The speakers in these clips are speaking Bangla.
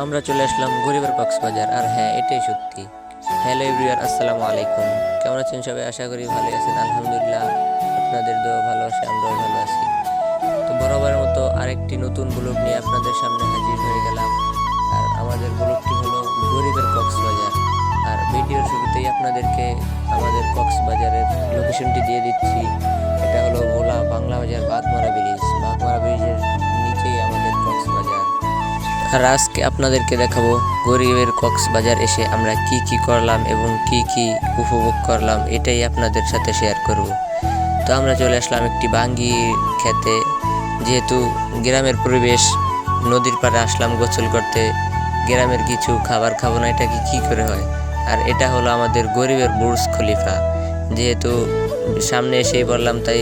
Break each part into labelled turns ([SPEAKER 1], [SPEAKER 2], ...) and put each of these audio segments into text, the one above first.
[SPEAKER 1] আমরা চলে আসলাম গরিবের কক্সবাজার। আর হ্যাঁ, এটাই সত্যি। হ্যালো এভরিওয়ান, আসসালামু আলাইকুম। কেমন আছেন সবাই? আশা করি ভালো আছেন। আলহামদুলিল্লাহ, আপনাদের দোয়া ভালোবাসা আমরাও ভালো আছি। তো বরাবরের মতো আরেকটি নতুন ব্লগ নিয়ে আপনাদের সামনে হাজির হয়ে গেলাম। আর আমাদের ব্লগটি হলো গরিবের কক্সবাজার। আর ভিডিওর শুরুতেই আপনাদেরকে আমাদের কক্সবাজারের লোকেশনটি দিয়ে দিচ্ছি। এটা হলো ভোলা বাংলা বাজার বাগমারা ব্রিজ। বাগমারা ব্রিজের নিচেই আমাদের কক্সবাজার। আর আজকে আপনাদেরকে দেখাবো গরিবের কক্সবাজার এসে আমরা কি কি করলাম এবং কি কি উপভোগ করলাম, এটাই আপনাদের সাথে শেয়ার করব। তো আমরা চলে আসলাম একটি বাঙ্গি খেতে। যেহেতু গ্রামের পরিবেশ, নদীর পাড়ে আসলাম গোসল করতে, গ্রামের কিছু খাবার খাবো না, এটা কি করে হয়। আর এটা হলো আমাদের গরিবের বুর্জ খলিফা। যেহেতু সামনে এসেই বললাম, তাই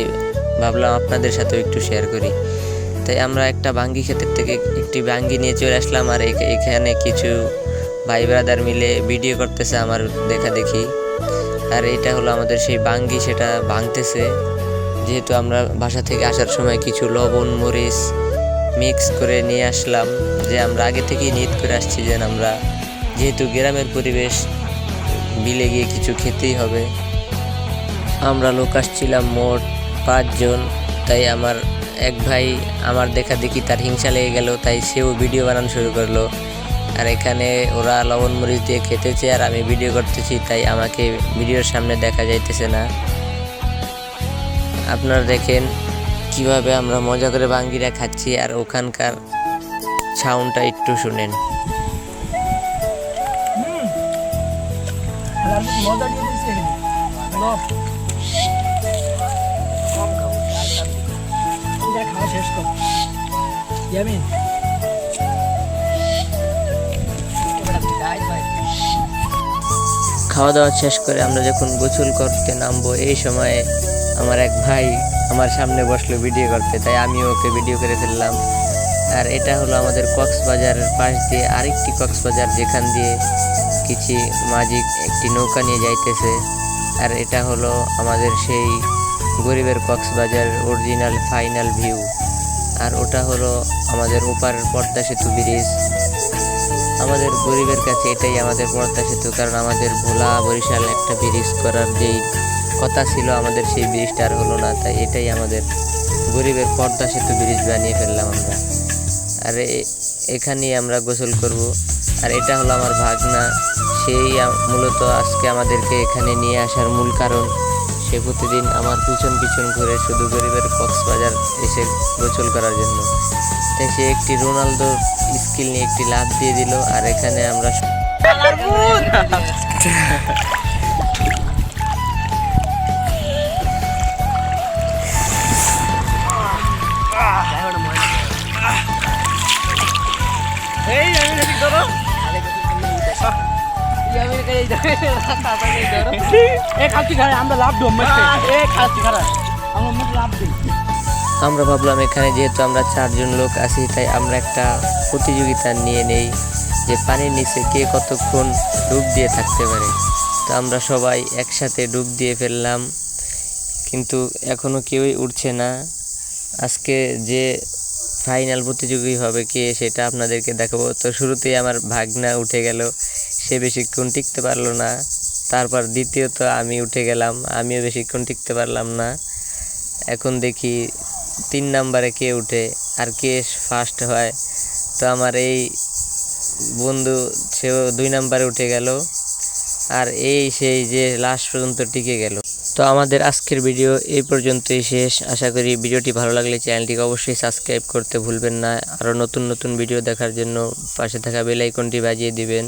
[SPEAKER 1] ভাবলাম আপনাদের সাথেও একটু শেয়ার করি। তাই আমরা একটা বাঙ্গি ক্ষেতের থেকে একটি বাঙ্গি নিয়ে চলে আসলাম। আর এখানে কিছু ভাই ব্রাদার মিলে ভিডিও করতেছে আমার দেখা দেখি। আর এটা হলো আমাদের সেই বাঙ্গি, সেটা ভাঙতেছে। যেহেতু আমরা বাসা থেকে আসার সময় কিছু লবণ মরিচ মিক্স করে নিয়ে আসলাম, যে আমরা আগে থেকেই নিয়ত করে আসছি যে আমরা যেহেতু গ্রামের পরিবেশ, বিলে গিয়ে কিছু খেতেই হবে। আমরা লোক আসছিলাম মোট 5 জন। তাই আমার এক ভাই আমার দেখা দেখি তার হিংসা লেগে গেল, তাই সেও ভিডিও বানানো শুরু করলো। আর এখানে ওরা লবণ মরিচ দিয়ে খেতেছে আর আমি ভিডিও করতেছি, তাই আমাকে ভিডিওর সামনে দেখা যাইতেছে না। আপনারা দেখেন কিভাবে আমরা মজা করে বাঙ্গিরা খাচ্ছি, আর ওখানকার সাউন্ডটা একটু শুনেন।
[SPEAKER 2] মজা দিয়ে দিচ্ছে কম খাবো, খাওয়া শেষ কর ইয়ামিন।
[SPEAKER 1] খাওয়া দাওয়া শেষ করে আমরা যখন গোসল করতে নামবো, এই সময়ে আমার এক ভাই আমার সামনে বসলো ভিডিও করতে, তাই আমিও ওকে ভিডিও করে ফেললাম। আর এটা হলো আমাদের কক্সবাজারের পাশ দিয়ে আরেকটি কক্সবাজার, যেখান দিয়ে কিছু মাঝি একটি নৌকা নিয়ে যাইতেছে। আর এটা হলো আমাদের সেই গরিবের কক্সবাজার অরিজিনাল ফাইনাল ভিউ। আর ওটা হলো আমাদের ওপারের পদ্মা সেতু ব্রিজ। আমাদের গরিবের কাছে এটাই আমাদের পদ্মা সেতু, কারণ আমাদের ভোলা বরিশাল একটা ব্রিজ করার যেই কথা ছিল, আমাদের সেই ব্রিজটা আর হলো না। তাই এটাই আমাদের গরিবের পদ্মা সেতু ব্রিজ বানিয়ে ফেললাম আমরা। আর এখানেই আমরা গোসল করব। আর এটা হলো আমার ভাগনা, সেই মূলত আজকে আমাদেরকে এখানে নিয়ে আসার মূল কারণ। সে প্রতিদিন আমার পিছন পিছন ঘুরে শুধু গরিবের কক্সবাজার এসে গোসল করার জন্য। তাই সে একটি রোনালদো স্কিল নিয়ে একটি লাফ দিয়ে দিল। আর এখানে আমরা আমরা ভাবলাম এখানে যেহেতু আমরা 4 জন লোক আছি, তাই আমরা একটা প্রতিযোগিতা নিয়ে নেই যে পানির নিচে কে কতক্ষণ ডুব দিয়ে থাকতে পারে। তো আমরা সবাই একসাথে ডুব দিয়ে ফেললাম, কিন্তু এখনও কেউই উঠছে না। আজকে যে ফাইনাল প্রতিযোগী হবে কে, সেটা আপনাদেরকে দেখাবো। তো শুরুতেই আমার ভাগনা উঠে গেল, সে বেশিক্ষণ টিকতে পারলো না। তারপর দ্বিতীয়ত আমি উঠে গেলাম, আমিও বেশিক্ষণ টিকতে পারলাম না। এখন দেখি 3 নম্বরে কে উঠে আর কে ফার্স্ট হয়। তো আমার এই বন্ধু, সেও 2 নম্বরে উঠে গেল। আর এই সেই যে লাস্ট পর্যন্ত টিকে গেল। তো আমাদের আজকের ভিডিও এই পর্যন্তই শেষ। আশা করি ভিডিওটি ভালো লাগলে চ্যানেলটিকে অবশ্যই সাবস্ক্রাইব করতে ভুলবেন না। আরও নতুন নতুন ভিডিও দেখার জন্য পাশে থাকা বেল আইকনটি বাজিয়ে দিবেন।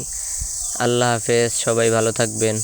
[SPEAKER 1] আল্লাহ হাফেজ, সবাই ভালো থাকবেন।